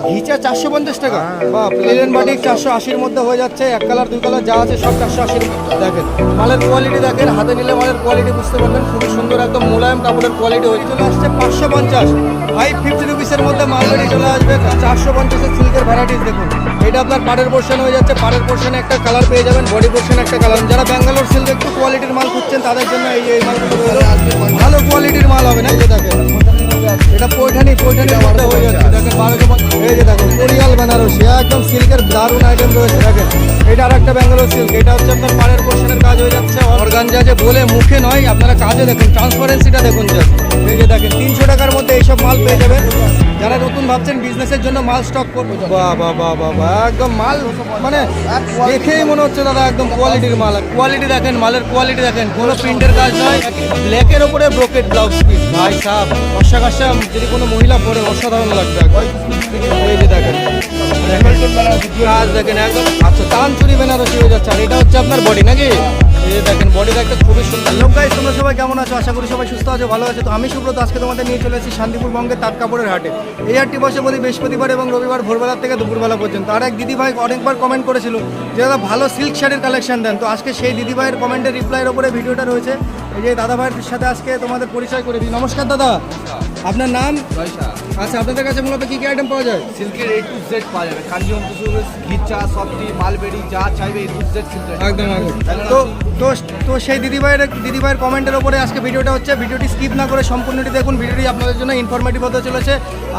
ঘিচা 450 টাকা, বাহ। Plane batik 480-র মধ্যে হয়ে যাচ্ছে। এক কালার দুই কালার যা আছে সব 480। দেখেন মালের কোয়ালিটি, দেখেন হাতে নিলে মালের কোয়ালিটি বুঝতে পারবেন। খুবই সুন্দর একদম মোলায়েম কাপড়ের কোয়ালিটি হয়ে চলে আসছে 550। 550 রুপিসের মধ্যে মালগাড়ি চলে আসবে 450-এর সিল্কের ভ্যারাইটিস। দেখুন এটা আপনার পাড়ের পোর্শন হয়ে যাচ্ছে। পাড়ের পোর্শনে একটা কালার পেয়ে যাবেন, বডি পোর্শনে একটা কালার। যারা ব্যাঙ্গালোর সিল্ক একটু কোয়ালিটির মাল খুঁজছেন তাদের জন্য এই মালগুলো ভালো কোয়ালিটির মাল হবে না। এই যে দেখেন এটা পৈঠানির মধ্যে হয়ে যাচ্ছে। দেখেন 1200। এই যে দেখেন কোরিয়াল বেনারসি একদম সিল্কের দারুণ আইটেম রয়েছে। দেখেন এটা আর একটা ব্যাঙ্গালোর সিল্ক। এটা হচ্ছে আপনার পাড়ের পোর্শনের কাজ হয়ে যাচ্ছে। অর্গানজা যে বলে মুখে নয়, আপনারা কাজে দেখুন, ট্রান্সপারেন্সিটা দেখুন। এই যে দেখেন 300 টাকার মধ্যে এইসব মাল পেয়ে যাবেন। যারা নতুন ভাবছেন বিজনেসের জন্য মাল স্টক করবে, বাহ বাহ বাহ বাহ বাহ, একদম মাল মানে দেখেই মনে হচ্ছে দাদা একদম কোয়ালিটির মাল। কোয়ালিটি দেখেন, মালের কোয়ালিটি দেখেন, কোনো প্রিন্টের কাজ নয়। ব্ল্যাকের ওপরে ব্রোকেট ব্লাউজ পিস, ভাই সাহেব কষা কষা যদি কোনো মহিলা পরে অসাধারণ লাগবে। এই যে দেখেন কাজ দেখেন একদম। আচ্ছা তানচুরি বেনারসি হয়ে যাচ্ছে। আর এটা হচ্ছে আপনার বডি নাকি? এই যে দেখেন বডিটা একটা খুবই সুন্দর। লোক গাইস, তোমরা সবাই কেমন আছো? আশা করি সবাই সুস্থ আছো, ভালো আছো। তো আমি সুব্রত আজকে তোমাদের নিয়ে চলে এসেছি শান্তিপুর বঙ্গের তাঁত কাপড়ের হাটে। এই হাটটি বসে প্রতি বৃহস্পতিবার এবং রবিবার ভোরবেলা থেকে দুপুরবেলা পর্যন্ত। আর এক দিদিভাই অনেকবার কমেন্ট করেছিল যে দাদা ভালো সিল্ক শাড়ির কালেকশন দেন। তো আজকে সেই দিদিভাইয়ের কমেন্টের রিপ্লাইয়ের ওপরে ভিডিওটা রয়েছে। এই যে দাদা ভাইয়ের সাথে আজকে তোমাদের পরিচয় করে দিই। নমস্কার দাদা, আপনার নাম? আচ্ছা, আপনাদের কাছে মূলত কি কি আইটেম পাওয়া যায়? সিল্কের A to Z পাওয়া যাবে। কাঞ্জিবরম টু ঘিচা, সফটি, মালবেরি যা চাইবে A to Z সিল্ক। একদম একদম। তো সেই দিদিভাইয়ের কমেন্টের ওপরে আজকে ভিডিওটা হচ্ছে। ভিডিওটি স্কিপ না করে সম্পূর্ণটি দেখুন। ভিডিওটি আপনাদের জন্য ইনফরমেটিভ হতে চলেছে।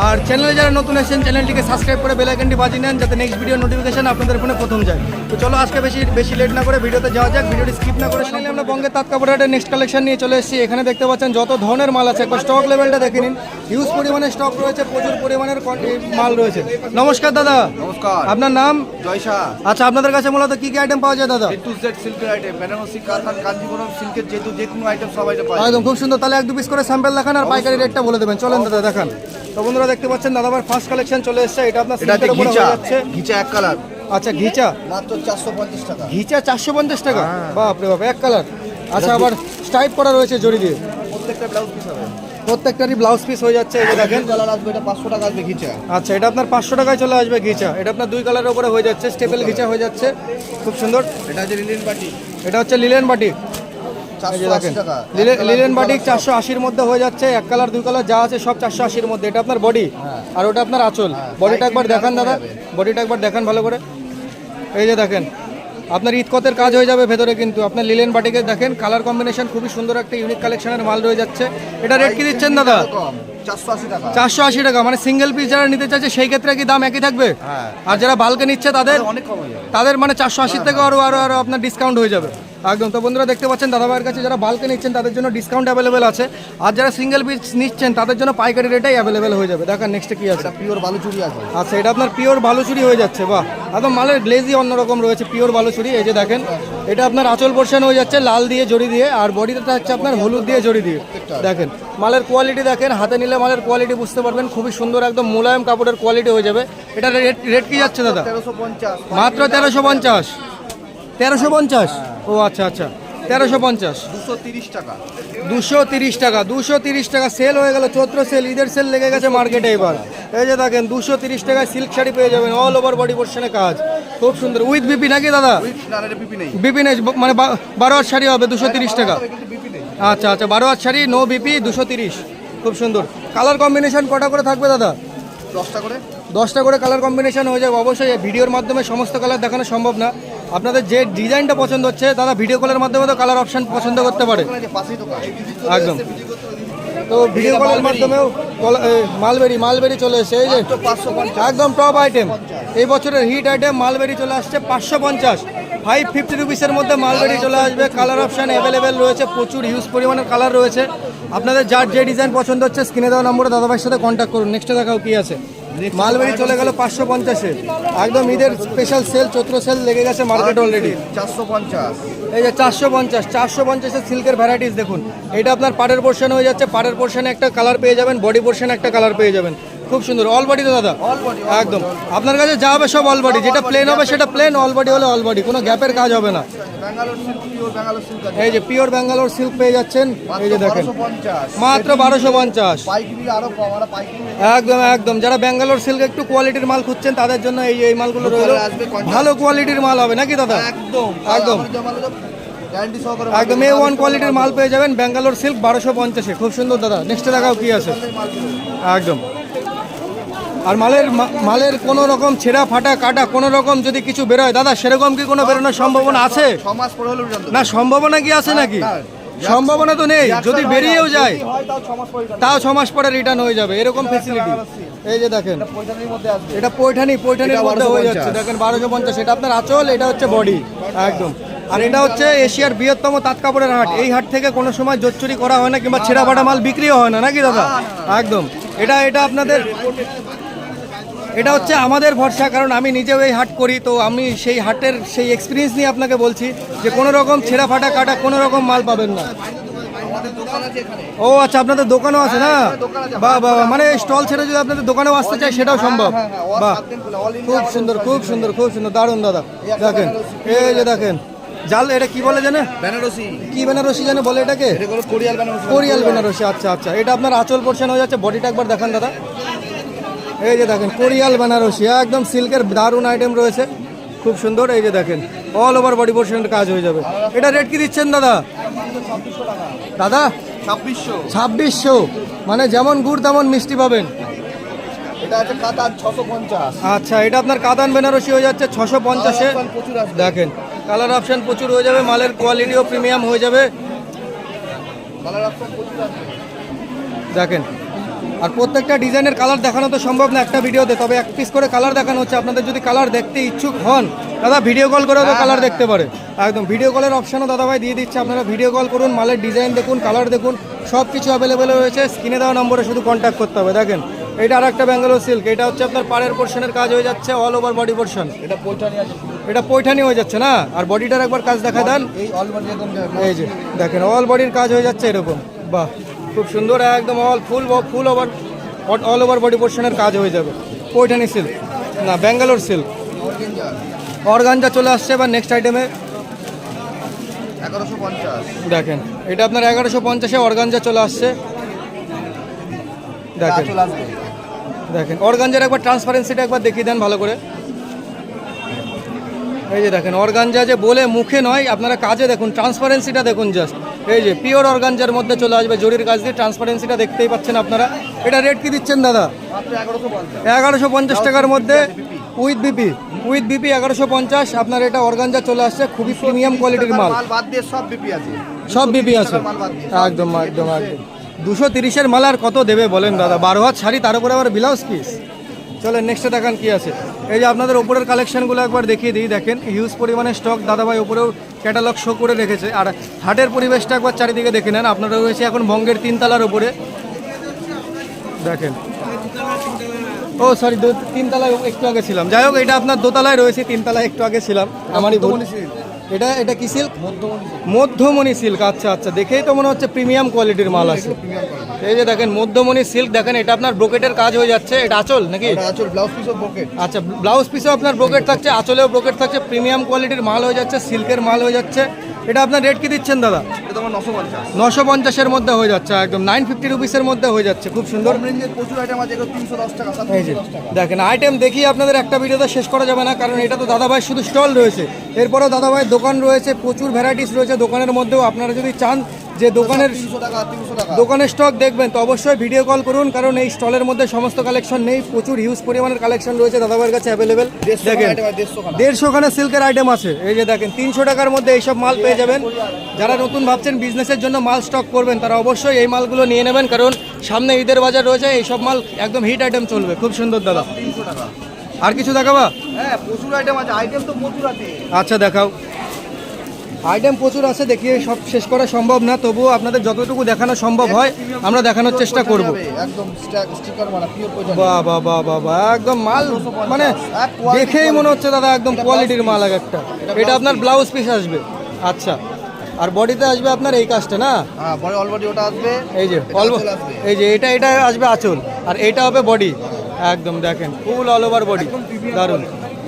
আর চ্যানেলে যারা নতুন এসেছেন চ্যানেলটিকে সাবস্ক্রাইব করে বেল আইকনটি বাজিয়ে নেন যাতে নেক্সট ভিডিও নোটিফিকেশন আপনাদের ফোনে প্রথম যায়। তো চলো আজকে বেশি লেট না করে ভিডিওতে যাওয়া যাক। ভিডিওটি স্কিপ না করে শুনলে আমরা বঙ্গের তাঁত কাপড় হাটের নেক্সট কালেকশন নিয়ে চলে এসেছি। এখানে দেখতে পাচ্ছেন যত ধরনের মাল আছে। একবার স্টক লেভেলটা দেখে নিন। হিউজ পরিমাণে স্টক রয়েছে, প্রচুর পরিমাণের মাল রয়েছে। নমস্কার দাদা। নমস্কার। আপনার নাম? জয় শাহ। আচ্ছা, আপনাদের কাছে মূলত কি কি আইটেম পাওয়া যায় দাদা? A to Z সিল্কের আইটেম, বেনারসি, কাতান, কাঞ্জিবরম সিল্কের যে কোনো আইটেম সব আইটেম পাওয়া একদম খুব সুন্দর। তাহলে এক দু পিস করে স্যাম্পল দেখান আর পাইকারি রেটটা বলে দেবেন। চলেন দাদা দেখান। তো বন্ধুরা দেখতে পাচ্ছেন দাদাবার ফার্স্ট কালেকশন চলে এসেছে। এটা আপনার সিল্কের উপরে হয়ে যাচ্ছে। ঘিচা এক কালার। আচ্ছা ঘিচা মাত্র 450 টাকা। ঘিচা 450 টাকা, বাপ রে বাপ, এক কালার। আচ্ছা, আবার স্টাইপ করা রয়েছে জড়ি দিয়ে। প্রত্যেকটা ব্লাউজ পিস হবে, প্রত্যেকটারই ব্লাউজ পিস হয়ে যাচ্ছে। এই যে দেখেন কালার আসবে, এটা 500 টাকা আসবে ঘিচা। আচ্ছা, এটা আপনার 500 টাকায় চলে আসবে ঘিচা। এটা আপনার দুই কালারের উপরে হয়ে যাচ্ছে, স্টেপেল ঘিচা হয়ে যাচ্ছে, খুব সুন্দর। এটা হচ্ছে লিনেন বাটি, এটা হচ্ছে লিলেন বাটিক। এই যে দেখেন 480 টাকা। লিলেন বাটিক 480-র মধ্যে হয়ে যাচ্ছে। এক কালার দুই কালার যা আছে সব 480-র মধ্যে। এটা আপনার বডি আর ওটা আপনার আঁচল। বডিটা একবার দেখান দাদা, বডিটা একবার দেখান ভালো করে। এই যে দেখেন আপনার ইতকতের কাজ হয়ে যাবে ভেতরে, কিন্তু আপনার লিলেন বাটিকে দেখেন কালার কম্বিনেশন খুবই সুন্দর, একটা ইউনিক কালেকশনের মাল রয়ে যাচ্ছে। এটা রেট কি দিচ্ছেন দাদা? 480 টাকা। 480 টাকা। মানে সিঙ্গেল পিস যারা নিতে চাইছে সেই ক্ষেত্রে কি দাম একই থাকবে? হ্যাঁ। আর যারা বাল্কে নিচ্ছে তাদের অনেক কম হয়ে যাবে, তাদের মানে 480 থেকে আরো আপনার ডিসকাউন্ট হয়ে যাবে একদম। তো বন্ধুরা দেখতে পাচ্ছেন দাদা ভাইয়ের কাছে যারা বাল্কে নিচ্ছেন তাদের জন্য ডিসকাউন্ট অ্যাভেলেবেল আছে। আর যারা সিঙ্গেল পিস নিচ্ছেন তাদের জন্য পাইকারি রেটেই অ্যাভেলেবেল হয়ে যাবে। দেখেন নেক্সটে কি আছে। পিওর বালুচুরি আছে। আচ্ছা, এটা আপনার পিওর বালুচুরি হয়ে যাচ্ছে, বাহ। একদম মালের গ্লেজই অন্যরকম রয়েছে, পিওর বালুচুরি। এই যে দেখেন এটা আপনার আঁচল পোর্শন হয়ে যাচ্ছে লাল দিয়ে জড়ি দিয়ে, আর বডিটা হচ্ছে আপনার হলুদ দিয়ে জড়ি দিয়ে। দেখেন মালের কোয়ালিটি দেখেন, হাতে নিলে মালের কোয়ালিটি বুঝতে পারবেন। খুবই সুন্দর একদম মোলায়েম কাপড়ের কোয়ালিটি হয়ে যাবে। এটা রেট কি যাচ্ছে দাদা? 1350 মাত্র 1350। 1350? ও আচ্ছা আচ্ছা, 1350। 230 টাকা। 230 টাকা, 230 টাকা। সেল হয়ে গেল, চৈত্র সেল, ঈদের সেল লেগে গেছে মার্কেটে এবার। এই যে দেখেন 230 টাকায় সিল্ক শাড়ি পেয়ে যাবেন, অল ওভার বডি পোর্শনে কাজ, খুব সুন্দর। উইথ বিপি নাকি দাদা? না, এটা বিপি নেই। বিপি নেই, মানে 12 হাত শাড়ি হবে 230 টাকা। কিন্তু বিপি নেই। আচ্ছা আচ্ছা, 12 হাত শাড়ি নো বিপি 230, খুব সুন্দর। কালার কম্বিনেশন কটা করে থাকবে দাদা? 10টা করে। 10টা করে কালার কম্বিনেশন হয়ে যাবে। অবশ্যই ভিডিওর মাধ্যমে সমস্ত কালার দেখানো সম্ভব না। আপনাদের যে ডিজাইনটা পছন্দ হচ্ছে দাদা ভিডিও কলের মাধ্যমে তো কালার অপশন পছন্দ করতে পারে পাশেই দোকান একদম। তো ভিডিও কলের মাধ্যমেও মালবেরি চলে এসেছে। এই যে 550 একদম টপ আইটেম, এই বছরের হিট আইটেম মালবেরি চলে আসছে 550। 550 রুপিসের মধ্যে মালবেরি চলে আসবে। কালার অপশান অ্যাভেলেবেল রয়েছে, প্রচুর হিউজ পরিমাণের কালার রয়েছে। আপনাদের যার যে ডিজাইন পছন্দ হচ্ছে স্ক্রিনে দেওয়া নম্বরে দাদাভাইয়ের সাথে কন্ট্যাক্ট করুন। নেক্সটে দেখাও কি আছে। মালবেরি চলে গেল 550-এ, একদম ঈদের স্পেশাল সেল, চৈত্র সেল লেগে গেছে মার্কেট অলরেডি। 450। এই যে 450-এর সিল্কের ভ্যারাইটিস দেখুন। এটা আপনার পাড়ের পোর্শন হয়ে যাচ্ছে, পাড়ের পোর্শনে একটা কালার পেয়ে যাবেন, বডি পোর্শনে একটা কালার পেয়ে যাবেন, খুব সুন্দর। অল বডি তো দাদা? একদম আপনার কাছে যা হবে সব অল বডি। যেটা প্লেন হবে সেটা প্লেন, অল বডি হলে অল বডি, কোনো গ্যাপের কাজ হবে না। Bangalore silk, pure Bangalore silk আছে। এই যে পিওর ব্যাঙ্গালোর সিল্ক পেয়ে যাচ্ছেন, এই যে দেখেন 1250 মাত্র 1250। পাইকারি আরো কম, আমরা পাইকারি একদম একদম, যারা ব্যাঙ্গালোর সিল্ক একটু কোয়ালিটির মাল খুঁজছেন তাদের জন্য এই মালগুলো রইল, ভালো কোয়ালিটির মাল হবে নাকি দাদা? একদম একদম গ্যারান্টি সহকারে একদম A1 কোয়ালিটির মাল পেয়ে যাবেন ব্যাঙ্গালোর সিল্ক 1250-এ। খুব সুন্দর দাদা। নেক্সটে দেখাও কি আছে একদম। আর মালের কোনো রকম ছেঁড়া ফাটা কাটা কোনো রকম যদি কিছু বেরোয় দাদা, সেরকম কি কোনো বেরোনোর সম্ভাবনা আছে? 6 মাস পরে হলো রিটার্ন না, সম্ভাবনা কি আছে নাকি? সম্ভাবনা তো নেই, যদি বেরিয়েও যায় হয় তাও 6 মাস পরে return। তাও 6 মাস পরে রিটার্ন হয়ে যাবে, এরকম ফেসিলিটি। এই যে দেখেন এটা পয়সার মধ্যে আসবে। এটা পৈঠানির এটা মধ্যে হয়ে 1250 যাচ্ছে, দেখেন 1250। এটা আপনার আঁচল, এটা হচ্ছে বডি একদম। আর এটা হচ্ছে এশিয়ার বৃহত্তম তাঁত কাপড়ের হাট। এই হাট থেকে কোনো সময় জোচ্চুরি করা হয় না কিংবা ছেঁড়া ফাটা মাল বিক্রিও হয় না নাকি দাদা? একদম। এটা আপনাদের, এটা হচ্ছে আমাদের ভরসা, কারণ আমি নিজেও এই হাট করি, তো আমি সেই হাটের সেই এক্সপিরিয়েন্স নিয়ে আপনাকে বলছি যে কোনো রকম ছেঁড়া ফাটা কাটা কোনো রকম মাল পাবেন না। আমাদের দোকান আছে এখানে। ও আচ্ছা, আপনাদের দোকানও আছে না? বাহ বাহ, মানে স্টল ছেড়ে যদি আপনাদের দোকানেও আসতে চাই সেটাও সম্ভব। বাহ, খুব সুন্দর খুব সুন্দর খুব সুন্দর, দারুণ দাদা। দেখেন এই যে দেখেন জাল, এটা কি বলে জানে? বেনারসি। কি বেনারসি জানে বলে এটাকে? এটা হলো কোরিয়াল বেনারসি। কোরিয়াল বেনারসি। আচ্ছা আচ্ছা, এটা আপনার আঁচল পোর্শন হয়ে যাচ্ছে। বডিটা একবার দেখান দাদা। এই যে দেখেন কোরিয়াল বেনারসি, একদম সিল্কের দারুণ আইটেম রয়েছে, খুব সুন্দর। এই যে দেখেন অল ওভার বডি পোর্শনের কাজ হয়ে যাবে। এটা রেট কি দিচ্ছেন দাদা? দাদা 2600, মানে যেমন গুড় তেমন মিষ্টি পাবেন। এটা আছে কাতান 650। আচ্ছা, এটা আপনার কাতান বেনারসি হয়ে যাচ্ছে 650-এ। প্রচুর আসবে। দেখেন কালার অপশন প্রচুর হয়ে যাবে, মালের কোয়ালিটিও প্রিমিয়াম হয়ে যাবে। কালার অপশন প্রচুর আসবে। দেখেন, আর প্রত্যেকটা ডিজাইনের কালার দেখানো তো সম্ভব না একটা ভিডিওতে, তবে এক পিস করে কালার দেখানো হচ্ছে। আপনাদের যদি কালার দেখতে ইচ্ছুক হন দাদা, ভিডিও কল করেও তো কালার দেখতে পারে। একদম ভিডিও কলের অপশনও দাদাভাই দিয়ে দিচ্ছে, আপনারা ভিডিও কল করুন, মালের ডিজাইন দেখুন, কালার দেখুন, সব কিছু অ্যাভেলেবেল রয়েছে। স্ক্রিনে দেওয়া নম্বরে শুধু কন্ট্যাক্ট করতে হবে। দেখেন এটা আর একটা ব্যাঙ্গালোর সিল্ক, এটা হচ্ছে আপনার পাড়ের পোর্শনের কাজ হয়ে যাচ্ছে, অল ওভার বডি পোর্শন। এটা পয়ঠানি আছে। এটা পৈঠানি হয়ে যাচ্ছে না? আর বডিটার একবার কাজ দেখা দেন। এই অল বডি একদম এই যে দেখেন অল বডির কাজ হয়ে যাচ্ছে এরকম। বাহ, খুব সুন্দর, একদম full over all over body পোর্শনের কাজ হয়ে যাবে। পৈঠানি সিল্ক না, ব্যাঙ্গালোর সিল্ক। অর্গানজা চলে আসছে এবার নেক্সট আইটেমে। 1150। দেখেন এটা আপনার 1150-এ অর্গানজা চলে আসছে। দেখেন চলে আসবে। দেখেন অর্গানজার একবার ট্রান্সপারেন্সিটা একবার দেখিয়ে দেন ভালো করে। এই যে দেখেন অর্গানজা যে বলে মুখে নয়, আপনারা কাজে দেখুন, ট্রান্সপারেন্সিটা দেখুন জাস্ট। এই যে পিওর অর্গানজার মধ্যে চলে আসবে, জরির কাজ দিয়ে, ট্রান্সপারেন্সিটা দেখতেই পাচ্ছেন আপনারা। এটা রেট কি দিচ্ছেন দাদা? মাত্র 1150। 1150 টাকার মধ্যে উইথ বিপি 1150। আপনার এটা অর্গানজা চলে আসছে, খুবই প্রিমিয়াম কোয়ালিটির মাল। মাল বাদ দিয়ে সব বিপি আছে। সব বিপি আছে, মাল বাদ দিয়ে। একদম একদম একদম। 230-এর মাল আর কত দেবে বলেন দাদা? 12 হাত শাড়ি, তার উপরে আবার ব্লাউজ পিস। চলেন নেক্সটে দেখান কি আছে। এই যে আপনাদের উপরের কালেকশনগুলো একবার দেখিয়ে দিই। দেখেন হিউজ পরিমাণে স্টক, দাদাভাই উপরেও ক্যাটালগ শো করে রেখেছে। আর হাটের পরিবেশটা একবার চারিদিকে দেখে নেন। আপনারা রয়েছে এখন ভঙ্গের 3 তলার উপরে। দেখেন ও সরি 3 তলায় একটু আগে ছিলাম, যাই হোক এটা আপনার দোতলায় রয়েছে, 3 তলায় একটু আগে ছিলাম, আমারই ভুল। এটা কি সিল্ক? মধ্যমণি সিল্ক। আচ্ছা আচ্ছা, দেখেই তো মনে হচ্ছে প্রিমিয়াম কোয়ালিটির মাল আছে। এই যে দেখেন মধ্যমণি সিল্ক, দেখেন এটা আপনার ব্রোকেটের কাজ হয়ে যাচ্ছে। এটা আঁচল নাকি? এটা আঁচল, ব্লাউজ পিসও ব্রোকেট। আচ্ছা, ব্লাউজ পিসেও আপনার ব্রোকেট থাকছে, আঁচলেও ব্রোকেট থাকছে, প্রিমিয়াম কোয়ালিটির মাল হয়ে যাচ্ছে, সিল্কের মাল হয়ে যাচ্ছে। এটা আপনার রেট কি দিচ্ছেন দাদা? এটা তোমার 950। 950-এর মধ্যে হয়ে যাচ্ছে, একদম 950 রুপিসের মধ্যে হয়ে যাচ্ছে, খুব সুন্দর। রেঞ্জের প্রচুর আইটেম আছে, এগুলো 310 টাকা, এই যে 710 টাকা। দেখেন আইটেম দেখিয়ে আপনাদের একটা ভিডিওতে শেষ করা যাবে না, কারণ এটা তো দাদাভাই শুধু স্টল রয়েছে, এরপরেও দাদাভাইয়ের দোকান রয়েছে, প্রচুর ভ্যারাইটিস রয়েছে দোকানের মধ্যেও। আপনারা যদি চান যে দোকানের 300 টাকা, 300 টাকা। দোকানের স্টক দেখবেন তো অবশ্যই ভিডিও কল করুন, কারণ এই স্টলের মধ্যে সমস্ত কালেকশন নেই, প্রচুর হিউজ পরিমাণের কালেকশন রয়েছে দাদাভাইয়ের কাছে অ্যাভেলেবেল। 150 দেখেন আইটেম আছে, 150 খানা। 150 খানা সিল্কের আইটেম আছে। এই যে দেখেন 300 টাকার মধ্যে এইসব মাল পেয়ে যাবেন। যারা নতুন ভাবছেন বিজনেসের জন্য মাল স্টক করবেন, তারা অবশ্যই এই মালগুলো নিয়ে নেবেন, কারণ সামনে ঈদের বাজার রয়েছে, এইসব মাল একদম হিট আইটেম চলবে। খুব সুন্দর দাদা। 300 টাকা। আর কিছু দেখাবা? হ্যাঁ, প্রচুর আইটেম আছে, আইটেম তো প্রচুর আছে। আচ্ছা দেখাও। আইটেম প্রচুর আছে, দেখিয়ে সব শেষ করা সম্ভব না, তবুও আপনাদের যতটুকু দেখানো সম্ভব হয় আমরা দেখানোর চেষ্টা করব। একদম স্টিকার মারা পিওর পয়সা। বাহ বাহ বাহ বাহ বাহ, একদম মাল মানে দেখেই মনে হচ্ছে দাদা একদম কোয়ালিটির মাল এক একটা। এটা আপনার ব্লাউজ পিস আসবে। আচ্ছা, আর বডিতে আসবে আপনার এই কাজটা না? হ্যাঁ, বডি অলরেডি ওটা আসবে। এই যে এই যে এটা আসবে আঁচল, আর এটা হবে বডি। একদম দেখেন ফুল অল ওভার বডি, দারুণ।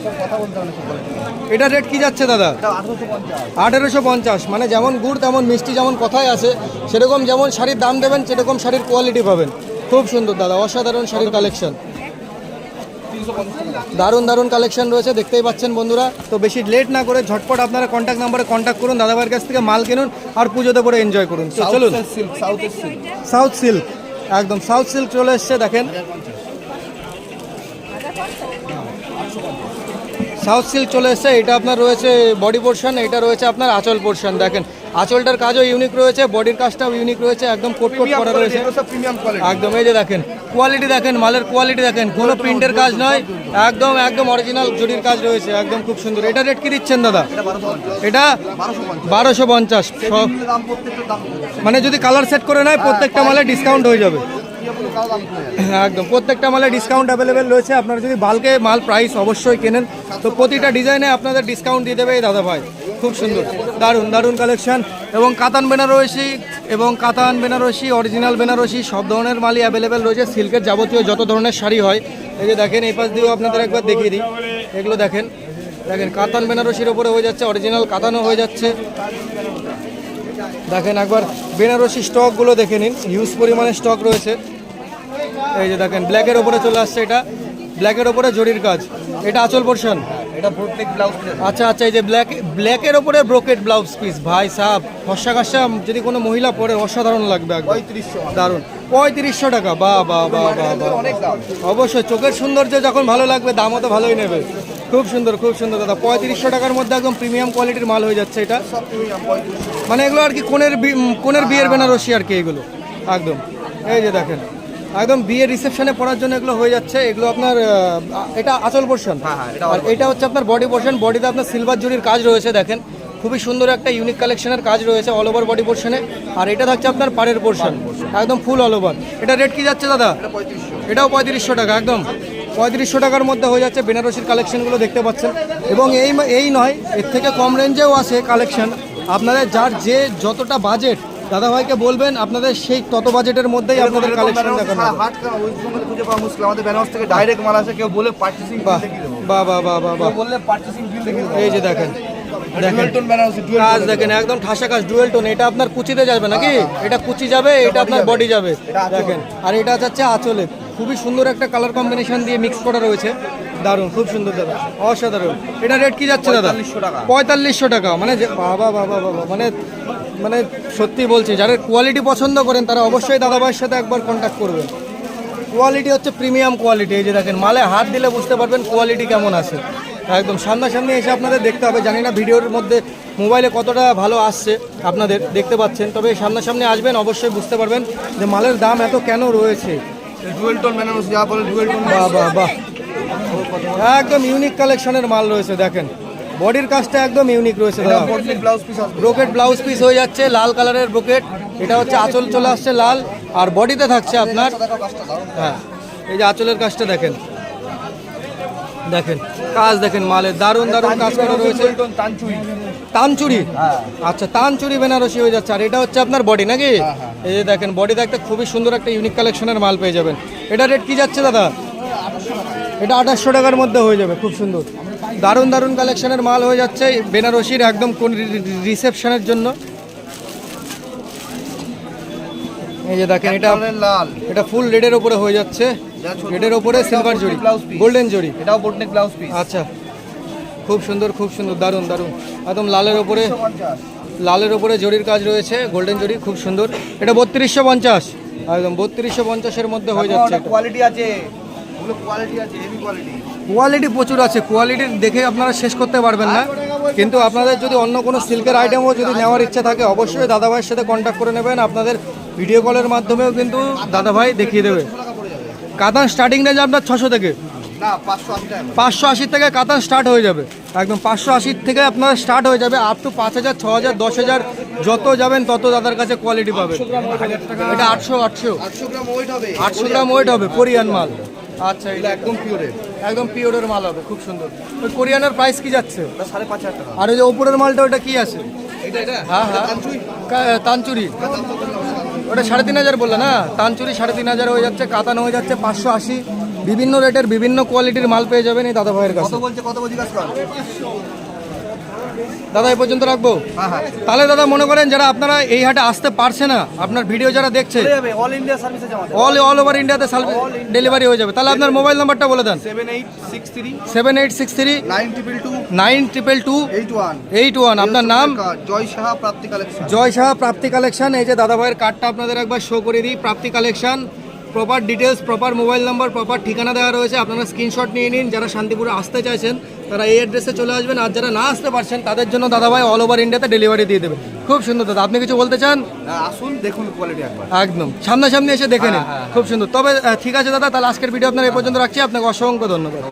সব কথা বলতে হবে না, সব বলে দিলাম। এটা রেট কি যাচ্ছে দাদা? এটা 1850। 1850, মানে যেমন গুড় তেমন মিষ্টি, যেমন কথায় আছে সেরকম, যেমন শাড়ির দাম দেবেন সেরকম শাড়ির কোয়ালিটি পাবেন। খুব সুন্দর দাদা, অসাধারণ শাড়ির কালেকশন, 350 টাকা। দারুণ দারুণ কালেকশন রয়েছে, দেখতেই পাচ্ছেন বন্ধুরা। তো বেশি লেট না করে ঝটপট আপনারা কন্ট্যাক্ট নাম্বারে কন্ট্যাক্ট করুন, দাদাভাইয়ের কাছ থেকে মাল কিনুন আর পুজোতে করে এনজয় করুন। তো চলুন, সিল্ক, সাউথের সিল্ক। সাউথ সিল্ক, একদম সাউথ সিল্ক চলে এসছে দেখেন। সাউথ সিল্ক চলে এসছে, এটা আপনার রয়েছে বডি পোর্শন, এটা রয়েছে আপনার আঁচল পোর্শন। দেখেন আঁচলটার কাজও ইউনিক রয়েছে, বডির কাজটাও ইউনিক রয়েছে, একদম কোট কোট করা রয়েছে প্রিমিয়াম কোয়ালিটি। একদম। এই যে দেখেন কোয়ালিটি দেখেন, মালের কোয়ালিটি দেখেন, কোনো প্রিন্টের কাজ নয়, একদম একদম অরিজিনাল জরির কাজ রয়েছে, একদম খুব সুন্দর। এটা রেট কি দিচ্ছেন দাদা? এটা 1250 সব, দাম প্রত্যেকটা দাম মানে যদি কালার সেট করে নেয় প্রত্যেকটা মালে ডিসকাউন্ট হয়ে যাবে। একদম প্রত্যেকটা মালে ডিসকাউন্ট অ্যাভেলেবেল রয়েছে। আপনারা যদি বাল্কে মাল প্রাইস অবশ্যই কেনেন তো প্রতিটা ডিজাইনে আপনাদের ডিসকাউন্ট দিয়ে দেবে এই দাদা ভাই। খুব সুন্দর, দারুণ দারুণ কালেকশন। এবং কাতান বেনারসি এবং কাতান বেনারসি, অরিজিনাল বেনারসি সব ধরনের মালই অ্যাভেলেবেল রয়েছে। সিল্কের যাবতীয় যত ধরনের শাড়ি হয়, এই যে দেখেন এই পাশ দিয়েও আপনাদের একবার দেখিয়ে দিই, এগুলো দেখেন দেখেন কাতান বেনারসির ওপরে হয়ে যাচ্ছে, অরিজিনাল কাতানও হয়ে যাচ্ছে। দেখেন একবার বেনারসি স্টকগুলো দেখে নিন, হিউজ পরিমাণে স্টক রয়েছে। এই যে দেখেন ব্ল্যাকের ওপরে চলে আসছে, এটা ব্ল্যাকের ওপরে জরির কাজ, এটা আঁচল পোর্শন। এটা ব্রোডনেক ব্লাউজ পিস। আচ্ছা আচ্ছা, এই যে ব্ল্যাকের ওপরে ব্রোকেট ব্লাউজ পিস, ভাই সাহেব ফর্সা কাশা যদি কোনো মহিলা পরে অসাধারণ লাগবে একদম, 3500। দারুণ। 3500 টাকা, বাহ বাহ বাহ বাহ বাহ। অনেক দাম। অবশ্যই চোখের সৌন্দর্য যখন ভালো লাগবে দামও তো ভালোই নেবে। খুব সুন্দর খুব সুন্দর দাদা, 3500 টাকার মধ্যে একদম প্রিমিয়াম কোয়ালিটির মাল হয়ে যাচ্ছে এটা। সব প্রিমিয়াম 3500। মানে এগুলো আর কি কোনের বিয়ের বেনারসি আর কি এগুলো, একদম। এই যে দেখেন একদম বিয়ের রিসেপশনে পরার জন্য এগুলো হয়ে যাচ্ছে। এগুলো আপনার এটা আঁচল পোর্শন, হ্যাঁ, এটা আর এটা হচ্ছে আপনার বডি পোর্শন। বডিতে আপনার সিলভার জরির কাজ রয়েছে, দেখেন খুবই সুন্দর একটা ইউনিক কালেকশনের কাজ রয়েছে অল ওভার বডি পোর্শনে। আর এটা থাকছে আপনার পাড়ের পোর্শন, একদম ফুল অল ওভার। এটা রেট কি যাচ্ছে দাদা? এটা 3500। এটাও 3500 টাকা, একদম 3500 টাকার মধ্যে হয়ে যাচ্ছে বেনারসির কালেকশনগুলো দেখতে পাচ্ছেন। এবং এই নয়, এর থেকে কম রেঞ্জেও আছে কালেকশন। আপনাদের যার যে যতটা বাজেট দাদাভাইকে বলবেন, আপনাদের সেই তত বাজেটের মধ্যেই আপনাদের কালেকশন দেখানো হবে। হাট ওই সময় খুঁজে পাওয়া মুশকিল। আমাদের বেনারস থেকে ডাইরেক্ট মাল আসে, কেউ বলে পারচেসিং বিল বাহ দেখিয়ে দেবো, বাহ বাহ বাহ বাহ বাহ। কেউ বললে পারচেসিং বিল দেখিয়ে দেবো। এই যে দেখেন দেখেন ডুয়েল টোন বেনারসি, ডুয়েল কাজ দেখেন, একদম ঠাসা কাজ, ডুয়েল টোন। এটা আপনার কুচিতে যাবে নাকি? এটা কুচি যাবে, এটা আপনার বডি যাবে দেখেন। আর এটা যাচ্ছে আঁচলে, খুবই সুন্দর একটা কালার কম্বিনেশন দিয়ে মিক্স করা রয়েছে, দারুণ খুব সুন্দর দাদা, অসাধারণ। এটা রেট কি যাচ্ছে দাদা? 4500 টাকা। 4500 টাকা, মানে বাবা বাবা বাবা, মানে মানে সত্যি বলছি, যারা কোয়ালিটি পছন্দ করেন তারা অবশ্যই দাদাভাইয়ের সাথে একবার কন্ট্যাক্ট করবেন। কোয়ালিটি হচ্ছে প্রিমিয়াম কোয়ালিটি। এই যে দেখেন মালে হাত দিলে বুঝতে পারবেন কোয়ালিটি কেমন আছে, একদম সামনাসামনি এসে আপনাদের দেখতে হবে। জানি না ভিডিওর মধ্যে মোবাইলে কতটা ভালো আসছে আপনাদের দেখতে পাচ্ছেন, তবে সামনাসামনি আসবেন অবশ্যই বুঝতে পারবেন যে মালের দাম এত কেন রয়েছে। ডুয়েল টোন বেনারসি, যা বলে ডুয়েল টোন। বাহ বাহ বাহ, একদম ইউনিক কালেকশনের মাল রয়েছে। দেখেন বডির কাজটা একদম ইউনিক রয়েছে দাদা। ব্রোডনেক ব্লাউজ পিস আসবে। ব্রোকেট ব্লাউজ পিস হয়ে যাচ্ছে, লাল কালারের ব্রোকেট। এটা হচ্ছে আঁচল চলে আসছে লাল, আর বডিতে থাকছে আপনার, হ্যাঁ এই যে আঁচলের কাজটা দেখেন, দেখেন কাজ দেখেন, মালের দারুণ দারুণ কাজ করা রয়েছে। Dual tone তানচুরি। তানচুরি, হ্যাঁ। আচ্ছা তানচুরি বেনারসি হয়ে যাচ্ছে। আর এটা হচ্ছে আপনার বডি নাকি? এই যে দেখেন বডি দেখতে খুবই সুন্দর একটা ইউনিক কালেকশনের মাল পেয়ে যাবেন। এটা রেট কি যাচ্ছে দাদা? এটা 2800 টাকার মধ্যে হয়ে যাবে, খুব সুন্দর দারুণ দারুণ কালেকশনের মাল হয়ে যাচ্ছে বেনারসির, একদম কোন রিসেপশনের জন্য। এই যে দেখেন এটা লাল, এটা ফুল রেডের ওপরে হয়ে যাচ্ছে, রেডের ওপরে সিলভার জরি, গোল্ডেন জরি। এটাও ব্রোডনেক ব্লাউজ পিস। আচ্ছা খুব সুন্দর খুব সুন্দর, দারুণ দারুণ, একদম লালের ওপরে, 50। লালের ওপরে জরির কাজ রয়েছে, গোল্ডেন জরি, খুব সুন্দর। এটা 3250, একদম 3250-এর মধ্যে হয়ে যাচ্ছে। এটা কোয়ালিটি আছে, ওগুলো কোয়ালিটি আছে, হেভি কোয়ালিটি। কোয়ালিটি প্রচুর আছে, কোয়ালিটি দেখে আপনারা শেষ করতে পারবেন না। কিন্তু আপনাদের যদি অন্য কোনো সিল্কের আইটেমও যদি নেওয়ার ইচ্ছা থাকে অবশ্যই দাদাভাইয়ের সাথে কন্ট্যাক্ট করে নেবেন। আপনাদের ভিডিও কলের মাধ্যমেও কিন্তু দাদাভাই দেখিয়ে দেবে। কাতান স্টার্টিং রেঞ্জ আপনার 600 থেকে, না 580 টাকা। 580 থেকে কাতান স্টার্ট হয়ে যাবে, একদম 580 থেকে আপনার স্টার্ট হয়ে যাবে আপ টু 5000, 6000, 10000, যত যাবেন তত দাদার কাছে কোয়ালিটি পাবেন। এটা 800 800 গ্রাম ওয়েট হবে। 800 গ্রাম ওয়েট হবে, কোরিয়ান মাল। আচ্ছা এটা একদম পিওরের। একদম পিওরের মাল হবে, খুব সুন্দর। ওই কোরিয়ানের প্রাইস কি যাচ্ছে? এটা 5500 টাকা। আর ওই যে ওপরের মালটা ওটা কি আছে? এটা হ্যাঁ হ্যাঁ, তানচুরি। তানচুরি, ওটা 3500 বললে না? তানচুরি 3500 হয়ে যাচ্ছে, কাতান হয়ে যাচ্ছে 580, বিভিন্ন রেটের বিভিন্ন কোয়ালিটির মাল পেয়ে যাবেন এই দাদা ভাইয়ের কত কাছে। বলছে কত জিজ্ঞাসা কর। দাদা এই পর্যন্ত রাখবো। হ্যাঁ হ্যাঁ তাহলে দাদা মনে করেন যারা আপনারা এই হাটে আসতে পারছে না, আপনার ভিডিও যারা দেখছে, চলে যাবে অল ইন্ডিয়া সার্ভিসে জমা অল ওভার ইন্ডিয়াতে ডেলিভারি হয়ে যাবে। তাহলে আপনার মোবাইল নাম্বারটা বলে দেন। 7863 7863 922 922 81। 81। আপনার নাম? জয় সাহা প্রাপ্তি কালেকশন। জয় সাহা প্রাপ্তি কালেকশন। এই যে দাদা ভাইয়ের কার্ডটা আপনাদের একবার শো করে দিই। Prapti collection, proper details, proper mobile number, proper ঠিকানা দেওয়া রয়েছে। আপনারা স্ক্রিনশট নিয়ে নিন। যারা শান্তিপুরে আসতে চাইছেন তারা এই অ্যাড্রেসে চলে আসবেন, আর যারা না আসতে পারছেন তাদের জন্য দাদা ভাই অল ওভার ইন্ডিয়াতে ডেলিভারি দিয়ে দেবে। খুব সুন্দর দাদা, আপনি কিছু বলতে চান? আসুন দেখুন কোয়ালিটি একবার। একদম সামনাসামনি এসে দেখে নিন। হ্যাঁ, হ্যাঁ। খুব সুন্দর। তবে ঠিক আছে দাদা, তাহলে আজকের ভিডিও আপনার এই পর্যন্ত রাখছি। আপনাকে অসংখ্য ধন্যবাদ।